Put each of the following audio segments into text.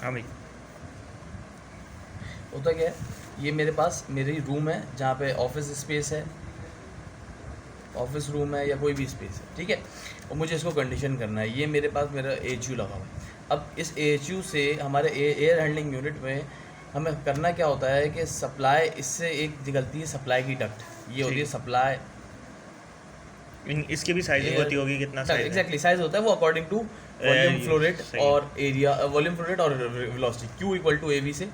हाँ भाई। होता क्या है, ये मेरे पास मेरी रूम है जहाँ पे ऑफिस स्पेस है, ऑफिस रूम है या कोई भी स्पेस है, ठीक है। और मुझे इसको कंडीशन करना है, ये मेरे पास मेरा AHU लगा हुआ है। अब इस AHU से हमारे एयर हैंडलिंग यूनिट में हमें करना क्या होता है कि सप्लाई, इससे एक निकलती है सप्लाई की डक्ट, ये होती है ठीक। सप्लाई इसकी भी साइजिंग एयर होती होगी, कितना डक्ट। साइज है? एग्जैक्टली साइज होता है वो according to volume flow rate सही है। और एरिया, वॉल्यूम फ्लो रेट और velocity, Q equal to AV से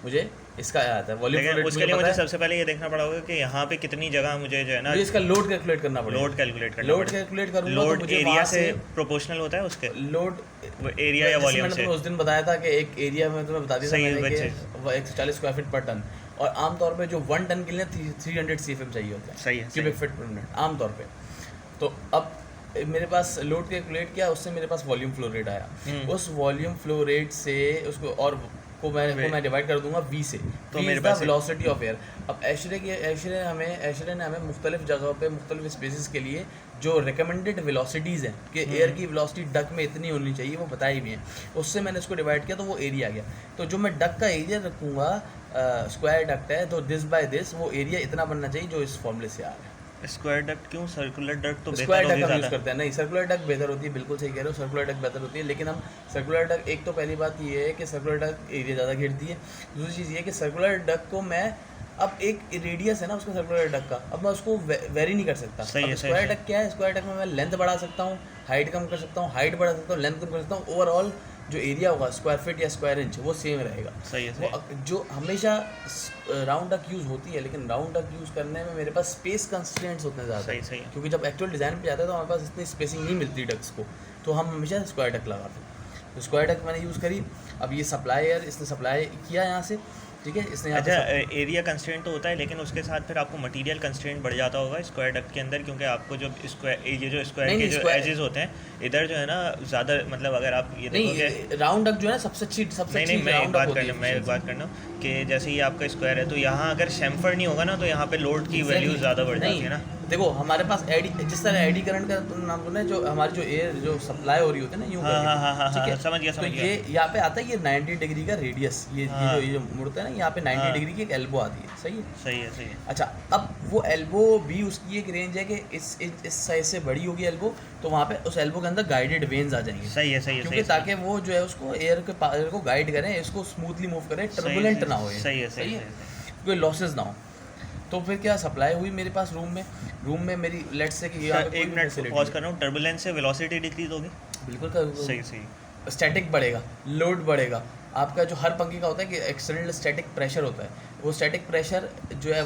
मुझे इसका आता है वॉल्यूम फ्लो लेकिन रेट, उसके मुझे लिए पता मुझे है। सबसे पहले ये देखना पड़ा होगा कि यहाँ पे कितनी जगह मुझे जो है ना मुझे इसका लोड कैलकुलेट करना पड़ेगा, लोड कैलकुलेट करना लोड पड़ेगा। कैलकुलेट करूंगा तो लोड मुझे एरिया वहाँ से से प्रोपोर्शनल होता है उसके, लोड, वो एरिया या जैसे वॉल्यूम मैंने से? तुम्हें उस दिन बताया था कि एक एरिया में तुम्हें बता दिया था सही है मैंने बच्चे। कि वो 140 स्क्वायर फीट पर टन, और आमतौर पे जो 1 टन के लिए 300 CFM चाहिए होता सही है, है, सही क्यूबिक है। फीट पर मिनट आमतौर पे। तो अब मेरे पास लोड कैलकुलेट किया, उससे मेरे पास वॉल्यूम फ्लो रेट आया। उस वॉल्यूम फ्लो रेट से उसको और को मैं डिवाइड कर दूंगा V से। तो V मेरे is the pass velocity of air. अब एशरे ने हमें मुख्तलिफ जगहों पे मुख्तलिफ स्पेसिस के लिए जो रिकमेंडेड वेलोसिटीज़ हैं कि एयर की वेलोसिटी डक में इतनी होनी चाहिए, वो बताई भी हैं। उससे मैंने इसको डिवाइड किया तो वो एरिया आ गया। तो जो मैं डक का एरिया रखूँगा, स्क्वायर डक्ट है तो दिस बाय दिस वो एरिया इतना बनना चाहिए जो इस फॉर्मूले से आ रहा है। स्क्वायर डक्ट क्यों, सर्कुलर डक्ट तो स्क्वायर बेहतर डक होगी हम यूज़ ज़्यादा। करते हैं, नहीं सर्कुलर डक बेहतर होती है, बिल्कुल सही कह रहे हो, सर्कुलर डक बेहतर होती है। लेकिन हम सर्कुलर डक, एक तो पहली बात ये है कि सर्कुलर डक एरिया ज़्यादा घेरती है। दूसरी चीज़ ये है कि सर्कुलर डक को मैं, अब एक रेडियस है ना उसका सर्कुलर डक का, अब मैं उसको वेरी नहीं कर सकता। सही अब है, सही स्क्वायर है। डक क्या है, स्क्वायर डक में मैं लेंथ बढ़ा सकता हूँ, हाइट कम कर सकता हूँ, हाइट बढ़ा सकता हूँ, लेंथ कम कर सकता हूँ, ओवरऑल जो एरिया होगा स्क्वायर फीट या स्क्वायर इंच वो सेम रहेगा। सही है, सही है। वो जो हमेशा राउंड डक यूज़ होती है, लेकिन राउंड डक यूज़ करने में मेरे पास स्पेस कंस्ट्रेंट्स होते हैं ज़्यादा, सही, सही है। क्योंकि जब एक्चुअल डिज़ाइन पे जाता है तो हमारे पास इतनी स्पेसिंग नहीं मिलती डक्स को, तो हम हमेशा स्क्वायर डक लगाते हैं। तो स्क्वायर डक मैंने यूज़ करी। अब ये सप्लायर, इसने सप्लाई किया यहाँ से, ठीक है, इसने यहाँ अच्छा, पे एरिया कंस्ट्रेंट तो होता है, लेकिन उसके साथ फिर आपको मटेरियल कंस्ट्रेंट बढ़ जाता होगा स्क्वायर डक्ट के अंदर, क्योंकि आपको जो स्क्वायर, ये जो स्क्वायर नहीं के नहीं जो स्क्वायर एजेस होते हैं इधर जो है ना ज़्यादा, मतलब अगर आप ये देखोगे। नहीं, राउंड डक जो है ना सबसे नहीं नहीं, अच्छी मैं एक राउंड डक बात होती करना है मैं एक बात करना हूँ कि जैसे ये आपका स्क्वायर है, तो यहाँ अगर शैम्फर नहीं होगा ना तो यहाँ पे लोड की वैल्यू ज़्यादा बढ़ जाती है ना। देखो हमारे पास एडी, जिस तरह एडी करंट का तुम नाम सुना है, जो हमारी जो एयर जो सप्लाई हो रही होती है ना यूँ हाँ हाँ हाँ करके, हाँ ठीक हाँ, है। समझ गया, तो समझ गया। ये यहाँ पे आता है, ये 90 डिग्री का रेडियस, हाँ। ये जो मुड़ता है ना, यहाँ पे 90 हाँ। डिग्री की एक एल्बो आती है, सही है। सही है, सही है। अच्छा, अब वो एल्बो भी उसकी एक रेंज है कि इस साइज से बड़ी होगी एल्बो, तो वहाँ पे उस एल्बो के अंदर गाइडेड वेन्स आ जाएंगे, सही है, सही है, क्योंकि सही है। ताकि वो जो है उसको एयर को गाइड करें, इसको स्मूथली मूव करें, टर्बुलेंट ना हो ये, सही है, सही सही है, है, कोई लॉसेस ना हो। तो फिर क्या सप्लाई हुई मेरे पास रूम में मेरी लेट्स से कि यहाँ पे एक कोई मिनट फैसिलिटी पॉज कर रहा हूँ, टर्बुलेंस से वेलोसिटी डिक्रीज होगी। बिल्कुल सही, सही। स्टैटिक बढ़ेगा, लोड बढ़ेगा। आपका जो हर पंखे का होता है कि एक्सटर्नल स्टैटिक प्रेशर होता है, वो स्टैटिक प्रेशर जो है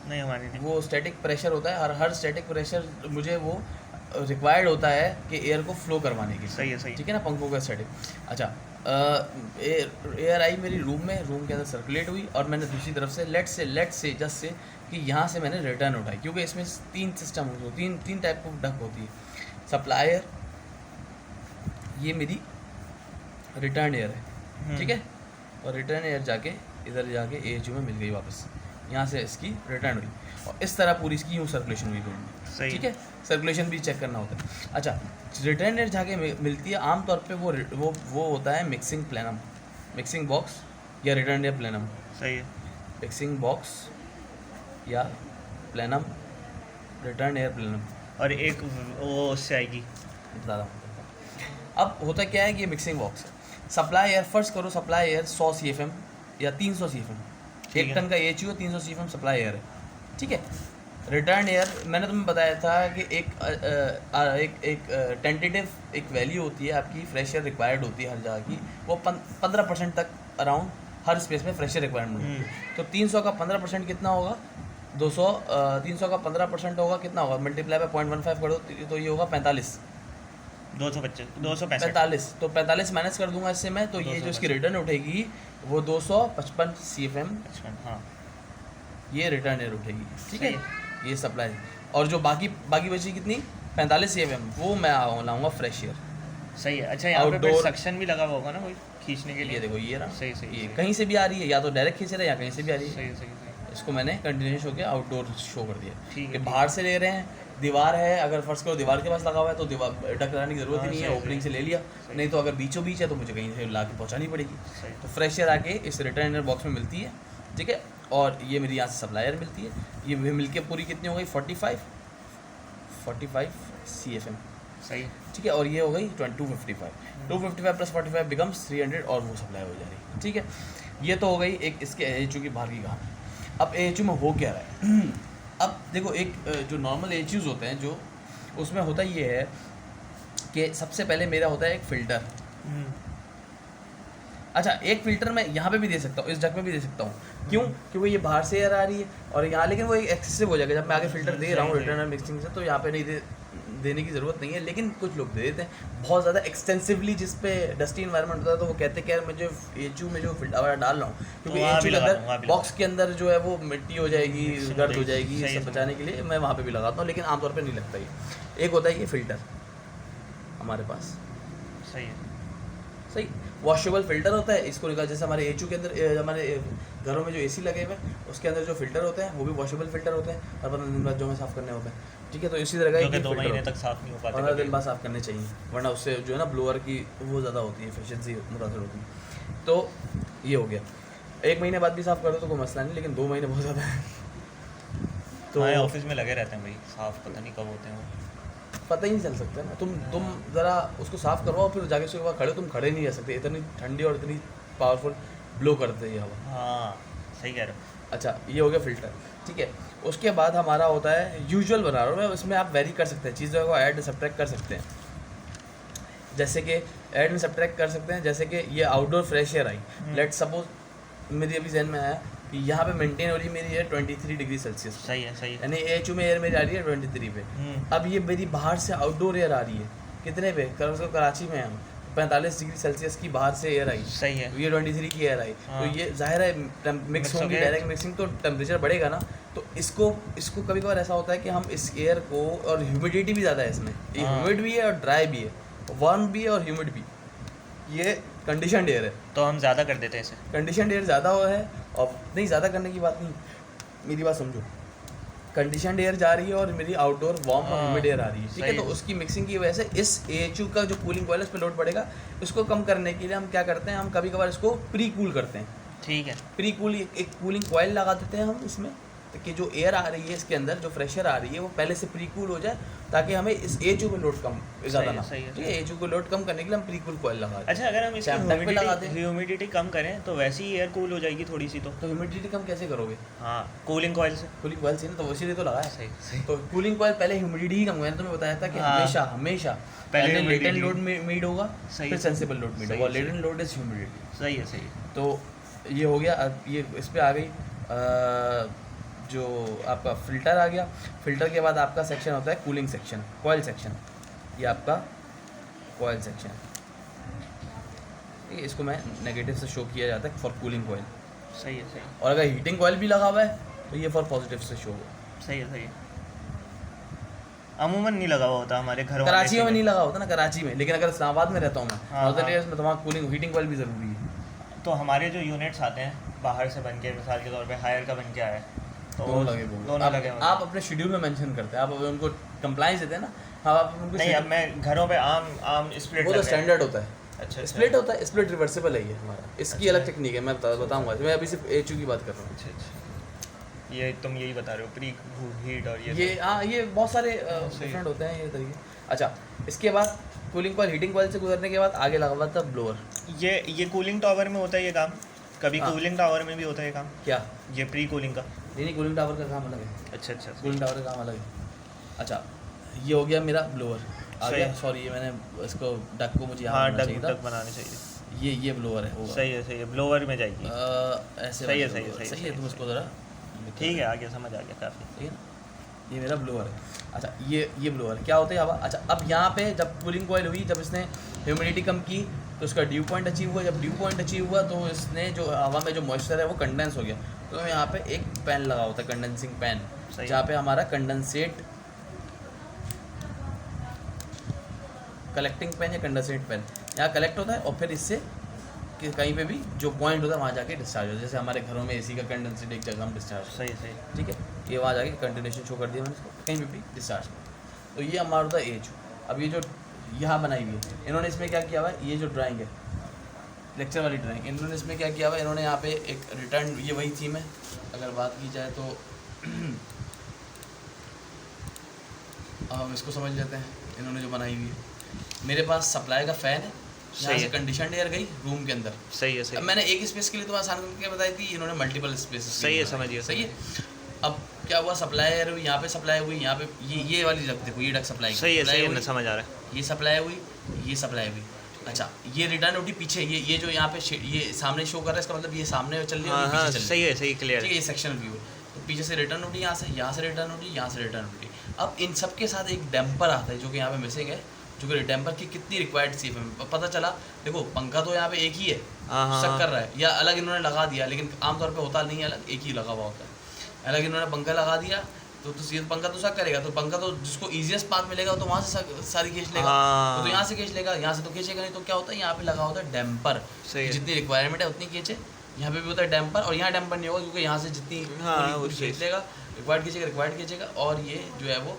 नहीं, हमारी नहीं। वो स्टैटिक प्रेशर होता है, और हर स्टैटिक प्रेशर मुझे वो रिक्वायर्ड होता है कि एयर को फ्लो करवाने के लिए, सही है, सही है। ठीक है ना, पंखों का स्टैटिक। अच्छा, एयर आई मेरी रूम के अंदर सर्कुलेट हुई, और मैंने दूसरी तरफ से लेट से जस्ट से कि यहाँ से मैंने रिटर्न उठाई, क्योंकि इसमें 3 सिस्टम होते हैं, 3 टाइप ऑफ डक होती है। सप्लायर, ये मेरी रिटर्न एयर है, ठीक है, और रिटर्न एयर जाके इधर जाके AHU में मिल गई वापस, यहाँ से इसकी रिटर्न हुई, और इस तरह पूरी इसकी यूँ सर्कुलेशन हुई रूम में, सही। ठीक है। सर्कुलेशन भी चेक करना होता है। अच्छा, रिटर्न एयर जाके मिलती है आमतौर पे वो होता है मिक्सिंग प्लेनम, मिक्सिंग बॉक्स या रिटर्न एयर प्लेनम, सही है। मिक्सिंग बॉक्स या प्लेनम, रिटर्न एयर प्लेनम, और एक वो उससे आएगी। बता रहा हूँ। अब होता क्या है कि ये मिक्सिंग बॉक्स है। सप्लाई एयर, फर्स्ट करो सप्लाई एयर 100 CFM या 300 CFM, ठीक 1 है। टन का AHU 300 CFM सप्लाई एयर है, ठीक है। रिटर्न एयर मैंने तुम्हें बताया था कि एक टेंटेटिव एक वैल्यू होती है आपकी, फ्रेश एयर रिक्वायर्ड होती है हर जगह की, वो 15% तक अराउंड हर स्पेस में फ्रेश एयर रिक्वायरमेंट होती है। तो 300 का 15% कितना होगा, 200, 300 का 15% होगा, कितना होगा, मल्टीप्लाई बाय 0.15 करो तो ये होगा 45, 265। तो 45 माइनस कर दूंगा इससे मैं, तो ये जो इसकी रिटर्न उठेगी वो 255 CFM, हाँ, ये रिटर्न एयर उठेगी, ठीक है। सही ये सप्लाई, और जो बाकी बची कितनी 45 CFM, वो मैं लाऊंगा फ्रेश एयर। सही है। अच्छा, यहाँ पे फिर Outdoor- सक्शन भी लगा हुआ होगा ना कोई खींचने के लिए? ये देखो ये ना, सही, सही, ये सही। कहीं से भी आ रही है, या तो डायरेक्ट खींच रहा है या कहीं से भी आ रही है। सही, सही, सही। इसको मैंने कंटिन्यूस होकर आउटडोर शो कर दिया ठीक है, कि ठीक बाहर से ले रहे हैं, दीवार है, अगर फर्स्ट करो दीवार के पास लगा हुआ है तो दीवार डक लगाने की ज़रूरत ही हाँ, नहीं है, सही, ओपनिंग सही। से ले लिया। सही। नहीं तो अगर बीचों बीच है तो मुझे कहीं से ला के पहुँचानी पड़ेगी। सही। तो फ्रेश एयर आके इस रिटर्न इनर बॉक्स में मिलती है, ठीक है। और ये मेरी यहाँ से सप्लायर मिलती है, ये भी मिलके पूरी कितनी हो गई 45 CFM, सही। ठीक है। और ये हो गई 255 प्लस 45 बिकम्स 300 और वो सप्लाई हो जा रही है, ठीक है। ये तो हो गई एक इसके AHU की बाहर की कहानी। अब AHU में हो क्या रहा है अब देखो, एक जो नॉर्मल AHUs होते हैं जो उसमें होता ये है कि सबसे पहले मेरा होता है एक फ़िल्टर। अच्छा, एक फ़िल्टर मैं यहाँ पे भी दे सकता हूँ, इस जग में भी दे सकता हूँ। क्यों? क्योंकि ये बाहर से एयर आ रही है और यहाँ, लेकिन वो एक एक्सेसिव हो जाएगा जब मैं आगे फ़िल्टर दे रहा हूँ सही, रिटर्न मिक्सिंग से, तो यहाँ पे नहीं देने की ज़रूरत नहीं है। लेकिन कुछ लोग दे देते हैं बहुत ज़्यादा एक्सटेंसिवली, जिस पे डस्टी इन्वायरमेंट होता है, तो वो कहते हैं कि यार मैं जो AHU में जो फ़िल्टर डाल रहा हूँ, क्योंकि वहाँ AHU भी के लगा दूँ, वहाँ अंदर भी बॉक्स के अंदर जो है वो मिट्टी हो जाएगी, Mixing गर्द हो हो जाएगी, जाएगी, ये सही सब है, बचाने के लिए मैं वहाँ पे भी लगाता हूँ, लेकिन आमतौर पर नहीं लगता ये। एक होता है ये फ़िल्टर हमारे पास, सही है। सही वॉशेबल फ़िल्टर होता है। इसको निकाल, जैसे हमारे AHU के अंदर हमारे घरों में जो AC लगे हुए हैं उसके अंदर जो फ़िल्टर होते हैं वो भी वॉशेबल फ़िल्टर होते हैं, और 15 दिन बाद जो हमें साफ़ करने होते हैं, ठीक है। तो इसी तरह का क्योंकि एक 2 फ़िल्टर महीने होता तक साफ नहीं हो है, पाते 15 दिन कभी। बाद साफ़ करने चाहिए, वरना उससे जो है ना ब्लोअर की वो ज़्यादा होती है, एफिशिएंसी मुतासर होती है। तो ये हो गया, 1 महीने बाद भी साफ़ करो तो कोई मसला नहीं, लेकिन 2 महीने बहुत ज़्यादा है। तो हमारे ऑफिस में लगे रहते हैं भाई साफ, पता नहीं कब होते हैं वो। पता ही नहीं चल सकता ना, तुम ज़रा उसको साफ़ करवाओ, फिर जाके उसके बाद खड़े, तुम खड़े नहीं रह सकते, इतनी ठंडी और इतनी पावरफुल ब्लो करते हैं ये हवा। हाँ, सही कह रहे हो। अच्छा, ये हो गया फ़िल्टर, ठीक है। उसके बाद हमारा होता है यूजुअल बना रहा हूँ मैं, उसमें आप वेरी कर सकते हैं, चीज़ों को ऐड सब्ट्रैक्ट कर सकते हैं। जैसे कि ऐड में सब्ट्रैक्ट कर सकते हैं, जैसे कि ये आउटडोर फ्रेश एयर आई, लेट सपोज मेरी अभी जहन में आया कि यहाँ पे मेंटेन हो रही है मेरी एयर 23 डिग्री सेल्सियस, सही है, सही है। यानी AHU में एयर मेरी आ रही है 23 पे। अब ये मेरी बाहर से आउटडोर एयर आ रही है कितने पे, कराची में हम 45 डिग्री सेल्सियस की बाहर से एयर आई, सही है। ये 23 की एयर आई, हाँ। तो ये जाहिर है मिक्स Mix हो होंगी, गया। डायरेक्ट मिक्सिंग तो टेम्परेचर बढ़ेगा ना। तो इसको कभी कभार ऐसा होता है कि हम इस एयर को, और ह्यूमिडिटी भी ज़्यादा है इसमें, ये हाँ। ह्यूमिड भी है और ड्राई भी है, वार्म भी है और ह्यूमिड भी, ये कंडीशनड एयर है। तो हम ज़्यादा कर देते हैं इसे। कंडीशनड एयर ज़्यादा हुआ है, और नहीं ज़्यादा करने की बात नहीं, मेरी बात समझो, कंडीशनड एयर जा रही है और मेरी आउटडोर वार्म और हाँ, ह्यूमिड एयर आ रही है, ठीक है। सही तो है। उसकी मिक्सिंग की वजह से इस AHU का जो कूलिंग कॉइल है उस पर लोड पड़ेगा। उसको कम करने के लिए हम क्या करते हैं, हम कभी कभार इसको प्री कूल करते हैं। ठीक है। प्री कूल एक कूलिंग कॉइल लगा देते हैं हम इसमें, ताकि जो एयर आ रही है इसके अंदर, जो फ्रेशर आ रही है वो पहले से प्री कूल हो जाए, ताकि हमें इस AHU पे लोड कम ज़्यादा ना, सही है, ठीक है। AHU को लोड कम करने के लिए हम प्री कूल कॉइल लगा दें। अच्छा, अगर हम इसकी Chapter पे लगा दें। ह्यूमिडिटी कम करें तो वैसे ही एयर कूल हो जाएगी थोड़ी सी तो। तो ह्यूमिडिटी कम कैसे करोगे? हाँ, कूलिंग कॉइल से। कूलिंग कॉइल से ना, तो इसीलिए तो लगाया। सही, सही। तो कूलिंग कॉइल पहले ह्यूमिडिटी ही कम, मैंने तुम्हें बताया था कि हाँ। हमेशा पहले पहले लेटेंट humidity। लोड मीड होगा, सही फिर है। सेंसिबल लोड मीड सही होगा, है, सही। Latent load is humidity. सही है, सही है। तो ये हो गया। अब ये इस पे आ गई जो आपका फ़िल्टर आ गया। फ़िल्टर के बाद आपका सेक्शन होता है कूलिंग सेक्शन, कॉइल सेक्शन, ये आपका कॉइल सेक्शन, ठीक है। इसको मैं नेगेटिव से शो किया जाता है फॉर कूलिंग कॉइल, सही है, सही। और अगर हीटिंग कॉइल भी लगा हुआ है तो ये फॉर पॉजिटिव से शो होगा। सही है, सही है। अमूमन नहीं लगा हुआ होता हमारे घरों कराची में नहीं लगा होता ना, कराची में, लेकिन अगर इस्लामाबाद में रहता हूँ मैं, हाँ, नॉर्दर्न हाँ। एरियाज में, तो वहाँ कूलिंग हीटिंग कॉइल भी ज़रूरी है। तो हमारे जो यूनिट्स आते हैं बाहर से बन के, मिसाल के तौर पे हायर का बन के आया है, तो दोनों लगे हुए हैं। दोनों लगे हुए हैं। आप अपने शेड्यूल में मेंशन करते हैं, आप उनको कंप्लाइंस देते हैं ना, हाँ, आप उनको नहीं, अब मैं घरों पे आम स्प्लिट वो तो स्टैंडर्ड होता है, अच्छा, स्प्लिट होता है, स्प्लिट रिवर्सिबल है ये हमारा, इसकी अच्छा। अलग टेक्निक है, मैं बताऊंगा। मैं अभी सिर्फ AHU की बात कर रहा हूँ। अच्छा, अच्छा। ये तुम यही बता रहे हो, प्री हीट और ये ये बहुत सारे सही। डिफरेंट होते हैं ये तरीके। अच्छा, इसके बाद कूलिंग कॉइल हीटिंग कॉइल से गुजरने के बाद आगे लगा हुआ था ब्लोअर। ये कूलिंग टावर में होता है ये काम, कभी हाँ। कूलिंग टावर में भी होता है ये काम, क्या? ये प्री कूलिंग का। नहीं, कूलिंग टावर का काम अलग है, अच्छा, अच्छा। कूलिंग टावर का काम अलग है। अच्छा, ये हो गया मेरा ब्लोअर आ सही। गया। सॉरी, ये मैंने इसको डक को मुझे यहाँ हाँ, बनाना डक चाहिए था। डक बनाने चाहिए। ये ब्लोअर है, होगा। सही है, सही है। ब्लोअर में जाएगी। ऐसे सही है, वाला सही है, blower। सही है, सही सही है, है, तुम सही इसको ज़रा ठीक है, आगे समझ आ गया काफ़ी। ठीक है ना, ये मेरा ब्लोअर है। अच्छा, ये ब्लोअर क्या होता है हवा। अच्छा, अब यहाँ पे जब कूलिंग कॉइल हुई, जब इसने ह्यूमिडिटी कम की तो इसका ड्यू पॉइंट अचीव हुआ। जब ड्यू पॉइंट अचीव हुआ तो इसने जो हवा में जो मॉइस्चर है वो कंडेंस हो गया। तो यहाँ पे एक पैन लगा होता है, कंडेंसिंग पैन, सही। जहाँ पे हमारा कंडेंसेट कलेक्टिंग पैन या कंडेंसेट पैन यहाँ कलेक्ट होता है, और फिर इससे कहीं पे भी जो पॉइंट होता है वहाँ जाके डिस्चार्ज होता है। जैसे हमारे घरों में AC का कंडेंसेट एक जगह हम डिस्चार्ज, सही है, सही है। ठीक है, ये वहाँ जाके कंटिन्यूशन शो कर दिया मैंने इसको, कहीं पे भी डिस्चार्ज। तो ये हमारा होता है एच। अब ये जो यहाँ बनाई हुई है, इन्होंने इसमें क्या किया हुआ है, ये जो ड्राइंग है लेक्चर वाली ड्राइंग, इन्होंने इसमें क्या किया हुआ है, इन्होंने यहाँ पे एक रिटर्न, ये वही थीम है अगर बात की जाए तो हम इसको समझ लेते हैं। इन्होंने जो बनाई हुई है, मेरे पास सप्लाई का फ़ैन है, यहाँ से कंडीशन एयर गई रूम के अंदर। सही है, सही। अब मैंने एक स्पेस के लिए तो आसान करके बताई थी, इन्होंने मल्टीपल स्पेस। सही है, समझिए। सही है। अब क्या हुआ, सप्लाई एयर हुई, यहाँ पे सप्लाई हुई, यहाँ पे ये वाली जब देखो ये डक सप्लाई, सही है, सही है, समझ आ रहा है। ये सप्लाई हुई, ये सप्लाई हुई। अच्छा, ये रिटर्न उठी पीछे, ये जो यहाँ पे ये सामने शो कर रहा है, इसका मतलब ये सामने चल रही है, हाँ, पीछे चल रही है। सही है, सही, क्लियर ठीक है, ये सेक्शनल व्यू है। तो पीछे से रिटर्न उठी, यहाँ से रिटर्न उठी, यहाँ से रिटर्न उठी। अब इन सब के साथ एक डैम्पर आता है जो कि यहाँ पे मिसिंग है, जो कि डैम्पर की कितनी रिक्वायर्ड सी है पता चला। देखो पंखा तो यहाँ पे एक ही है, शक कर रहा है, या अलग इन्होंने लगा दिया, लेकिन आमतौर पे होता नहीं है अलग, एक ही लगा हुआ होता है। अलग इन्होंने पंखा लगा दिया तो ये पंखा तो शक करेगा, तो पंखा तो जिसको ईजिएस्ट पाथ मिलेगा तो वहाँ से सारी खींच लेगा, तो यहाँ से खींच लेगा, यहाँ से तो खींचेगा नहीं। तो क्या होता है, यहाँ पे लगा होता है डैम्पर, जितनी रिक्वायरमेंट है उतनी खींचे। यहाँ पे भी होता है डैम्पर, और यहाँ डैम्पर नहीं होगा क्योंकि यहाँ से जितनी खींच लेगा, रिक्वायर्ड खींचेगा, और ये जो है वो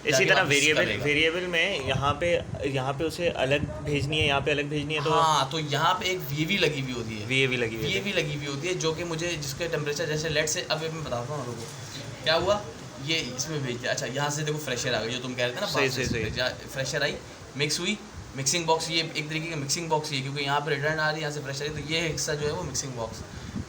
इसी तरह वेरिएबल में यहाँ पे उसे अलग भेजनी है, यहाँ पे अलग भेजनी है। तो हाँ, तो यहाँ पे एक वीवी लगी हुई होती है, वीएवी लगी हुई होती है, जो कि मुझे जिसके टेम्परेचर जैसे लेट से, अब मैं बताता हूँ आपको क्या हुआ। ये इसमें भेज दिया। अच्छा, यहाँ से देखो फ्रेशर आ गई, जो तुम कह रहे थे ना, सही। फ्रेशर आई, मिक्स हुई, मिक्सिंग बॉक्स, ये एक तरीके का मिक्सिंग बॉक्स ही है क्योंकि यहाँ पे रिटर्न आ रही है, यहाँ से फ्रेशर है, तो ये हिस्सा जो है वो मिक्सिंग बॉक्स।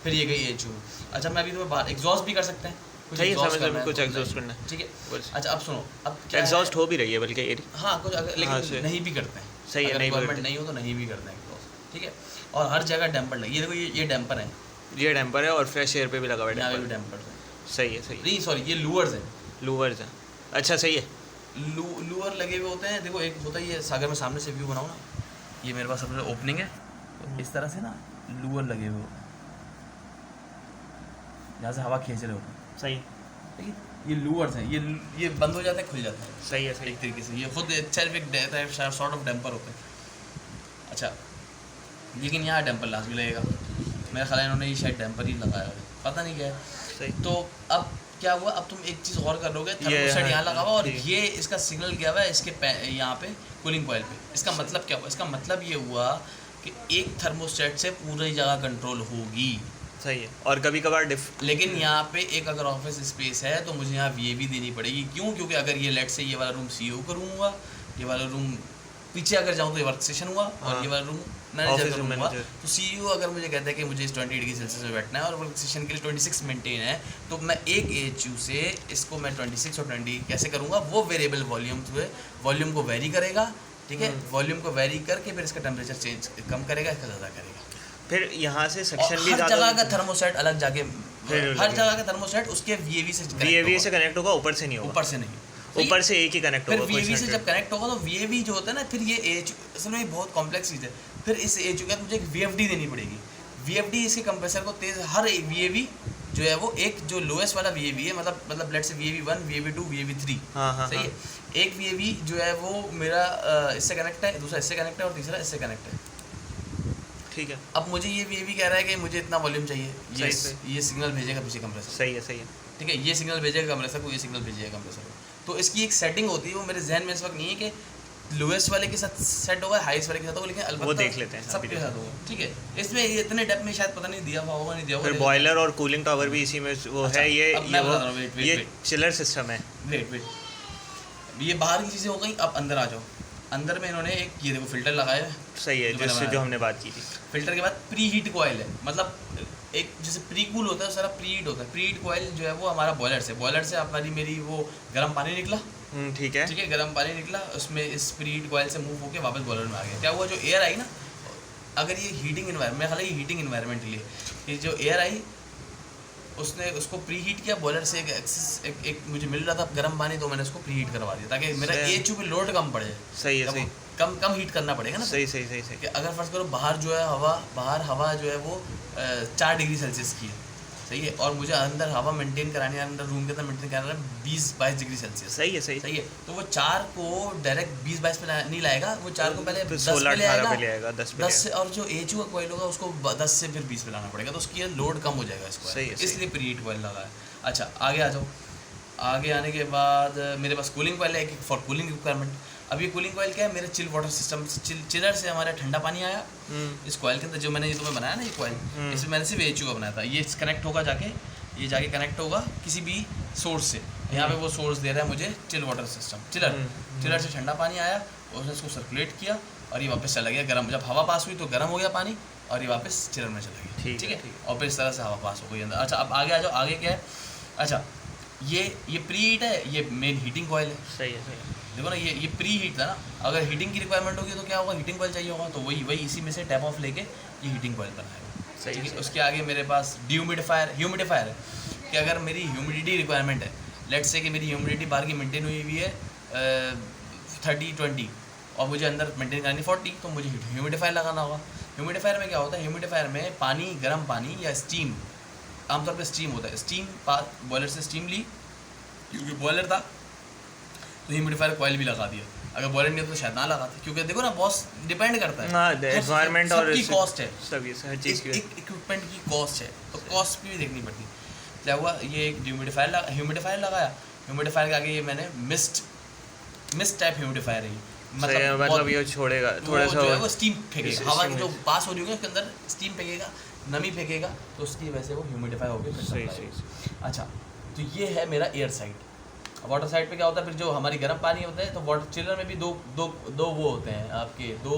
फिर ये गई एच। अच्छा, मैं अभी तुम्हें बाहर एग्जॉस्ट भी कर सकते हैं, कुछ एग्जॉस्ट करना है, ठीक है। अच्छा, अब सुनो, अब क्या एग्जॉस्ट हो भी रही है बल्कि, हाँ कुछ, लेकिन नहीं भी करते हैं। सही है, नहीं हो तो नहीं भी करते हैं एग्जॉस्ट, ठीक है। और हर जगह डैम्पर लगी, ये देखो ये डैम्पर है, ये डैम्पर है, और फ्रेश एयर पे भी लगा हुआ है, यहाँ पे भी डैम्पर है। सही है, सही। नहीं सॉरी, ये लूअर्स है। अच्छा, सही है। लूअर लगे हुए होते हैं। देखो एक होता है, ये सागर में सामने से व्यू बनाओ ना, ये मेरे पास सबसे ओपनिंग है, तो इस तरह से ना लूअर लगे हुए होते हैं, यहाँ से हवा खींच रहे होते हैं। सही। ठीक है, ये लूअर्स हैं, ये बंद हो जाते हैं, खुल जाते हैं। सही है, सही। एक तरीके से ये खुद सेल्फ एक सॉर्ट ऑफ डैम्पर होते हैं। अच्छा, लेकिन यहाँ डैम्पर लास्ट भी लगेगा, मेरा ख्याल है इन्होंने ये शायद डैम्पर ही लगाया है, पता नहीं क्या है। सही। तो अब क्या हुआ, अब तुम एक चीज़ और कर लोगे, थर्मोस्टेट यहाँ लगा हुआ, और ये इसका सिग्नल गया हुआ है इसके यहाँ पे कूलिंग कॉइल पे। इसका मतलब क्या हुआ, इसका मतलब ये हुआ कि एक थर्मोस्टेट से पूरी जगह कंट्रोल होगी। सही है। और कभी कभार लेकिन यहाँ पे एक अगर ऑफिस स्पेस है तो मुझे यहाँ वीएवी देनी पड़ेगी। क्यों? क्योंकि अगर ये लेट से ये वाला रूम सीईओ का रूम हुआ, ये वाला रूम पीछे अगर जाऊँ तो ये वर्क स्टेशन हुआ, और ये वाला रूम मैनेजर का रूम हुआ, तो सीईओ अगर मुझे कहता है कि मुझे 20 डिग्री सेल्सियस में बैठना है और वर्क स्टेशन के लिए 26 मेंटेन है, तो मैं एक एचयू से इसको मैं 26 और 20 कैसे करूँगा, वो वेरिएबल वॉल्यूम को वेरी करेगा। ठीक है, वॉल्यूम को वेरी करके फिर इसका टेम्परेचर चेंज कम करेगा, इसका ज़्यादा करेगा। फिर यहाँ से सेक्शन भी हर जगह का थर्मोस्टेट अलग जाके, हर जगह का थर्मोस्टेट उसके वीएवी से कनेक्ट होगा, ऊपर से नहीं होगा, ऊपर से नहीं, ऊपर से एक ही कनेक्ट होगा। फिर वीएवी से जब कनेक्ट होगा तो वीएवी जो होता है ना, फिर ये एच, असल में बहुत कॉम्प्लेक्स चीज़ है। फिर इस एच के बाद मुझे एक वीएफडी देनी पड़ेगी। वीएफडी इसके कंप्रेसर को तेज, हर वीएवी जो है वो एक जो लोएस्ट वाला वीएवी है, मतलब लेट्स से वीएवी 1, वीएवी 2, वीएवी 3, सही है। एक वीएवी जो है वो मेरा इससे कनेक्ट है, दूसरा इससे कनेक्ट है, और तीसरा इससे कनेक्ट है। ठीक है। अब मुझे ये वीएवी कह रहा है कि मुझे इतना वॉल्यूम चाहिए, ये सिग्नल भेजेगा पीछे कंप्रेसर। सही है, सही है। ठीक है, ये सिग्नल भेजेगा कंप्रेसर को, ये सिग्नल भेजेगा कंप्रेसर को। तो इसकी एक सेटिंग होती है, वो मेरे जहन में इस वक्त नहीं है कि लोएस्ट वाले के साथ सेट होगा, हाईएस्ट वाले के साथ होगा, लेकिन अलबत्ता वो देख लेते हैं सबके साथ होगा। ठीक है, इसमें इतने डेप्थ में शायद पता नहीं दिया हुआ होगा, नहीं दिया होगा। फिर बॉयलर और कूलिंग टावर भी इसी में वो है। ये चिलर सिस्टम है। वेट, ये बाहर की चीज़ें हो गई। अब अंदर आ जाओ। अंदर में इन्होंने एक ये देखो फिल्टर लगाया है। सही है, जिससे जो हमने बात की थी। फिल्टर के बाद प्री हीट कॉइल है, मतलब एक जैसे प्री कूल होता है सारा प्री हीट होता है। प्री हीट कॉइल जो है वो हमारा बॉयलर से हमारी मेरी वो गर्म पानी निकला। ठीक है, गर्म पानी निकला, उसमें इस प्री हीट कॉइल से मूव होकर वापस बॉयलर में आ गया। क्या हुआ, जो एयर आई ना, अगर ये हीटिंग इन्वायरमेंट, हालांकि हीटिंग इन्वायरमेंट के लिए ये जो एयर आई, उसने उसको प्री हीट किया बॉयलर से। एक मुझे मिल रहा था गर्म पानी, तो मैंने उसको प्री हीट करवा दिया ताकि मेरा एचयू पे लोड कम पड़े। सही है, सही। कम हीट करना पड़ेगा ना। सही। कि अगर फर्स्ट करो बाहर हवा जो है वो 4 डिग्री सेल्सियस की है, सही है, और मुझे अंदर हवा मेंटेन करानी है, अंदर रूम के अंदर मेंटेन कराना है 20-22 डिग्री सेल्सियस। सही है। तो वो 4 को डायरेक्ट 20-22 पे नहीं लाएगा, वो 4 को पहले 10 पे ले आएगा, 10 से, और जो एचयू का कॉइल होगा उसको 10 से फिर 20 पे लाना पड़ेगा, तो उसकी लोड कम हो जाएगा इसको। इसलिए प्री हीट कॉइल लगा है। अच्छा, आगे आ जाओ। आगे आने के बाद मेरे पास कूलिंग कॉइल है एक फॉर कूलिंग रिक्वायरमेंट। अब ये कूलिंग कॉइल क्या है, मेरे चिल वाटर सिस्टम चिलर से हमारा ठंडा पानी आया इस कॉइल के अंदर। जो मैंने ये तुम्हें बनाया ना ये कॉइल, इसमें मैंने सिर्फ एचयू का बनाया था। ये कनेक्ट होगा जाके, ये जाके कनेक्ट होगा किसी भी सोर्स से। यहाँ पे वो सोर्स दे रहा है मुझे चिल वाटर सिस्टम, चिलर से ठंडा पानी आया, उसने उसको सर्कुलेट किया और ये वापस चला गया गर्म। जब हवा पास हुई तो गर्म हो गया पानी और ये वापस चिलर में चला गया। ठीक है, और फिर इस तरह से हवा पास हो गई अंदर। अच्छा, अब आगे आ जाओ, आगे क्या है। अच्छा, ये प्री हीट है, ये मेन हीटिंग कॉइल है। सही है। देखो ना, ये प्री हीट था ना। अगर हीटिंग की रिक्वायरमेंट होगी तो क्या होगा, हीटिंग कॉइल चाहिए होगा, तो वही इसी में से टैप ऑफ लेके ये हीटिंग कॉइल बनाएगा। सही है। उसके आगे मेरे पास ह्यूमिडिफायर है कि अगर मेरी ह्यूमिडिटी रिक्वायरमेंट है, लेट्स से कि मेरी ह्यूमिडिटी बाहर की मेंटेन हुई हुई है 30-20 और मुझे अंदर मेंटेन करनी 40, तो मुझे ह्यूमिडिफायर लगाना होगा। ह्यूमिडिफायर में क्या होता है, ह्यूमिडिफायर में पानी, गर्म पानी या स्टीम, आमतौर पे स्टीम होता है, स्टीम बॉयलर से स्टीम ली, क्योंकि बॉयलर था तो ह्यूमिडिफायर कॉइल भी लगा दिया। अगर बॉयलर नहीं होता तो शायद ना लगाते, क्योंकि देखो ना बॉस डिपेंड करता है हाँ, एनवायरनमेंट और सबकी कॉस्ट है, सभी हर चीज़ की इक्विपमेंट की कॉस्ट है, तो कॉस्ट भी देखनी पड़ती है। क्या हुआ, ये एक ह्यूमिडिफायर लगाया। ह्यूमिडिफायर के आगे ये मैंने मिस्ट टाइप ह्यूमिडिफायर है, मतलब ये छोड़ेगा थोड़ा सा, वो स्टीम फेंकेगा, हवा की जो पास हो रही होगी उसके अंदर स्टीम फेंकेगा, नमी फेंकेगा, तो उसकी वजह से वो ह्यूमिडिफाई होकर सही। अच्छा, तो ये है मेरा एयर साइड। वाटर साइड पे क्या होता है, फिर जो हमारी गर्म पानी होता है, तो वाटर चिलर में भी दो वो होते हैं आपके, 2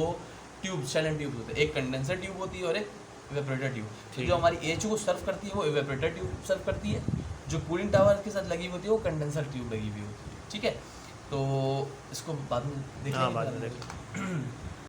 ट्यूब शैलन ट्यूब होते हैं, एक कंडेंसर ट्यूब होती है और एक इवेपोरेटर ट्यूब। तो जो हमारी एचयू को सर्व करती है वो इवेपोरेटर ट्यूब सर्व करती है, जो कूलिंग टावर के साथ लगी होती है वो कंडेंसर ट्यूब लगी हुई होती है। ठीक है, तो इसको बाद में देखेंगे।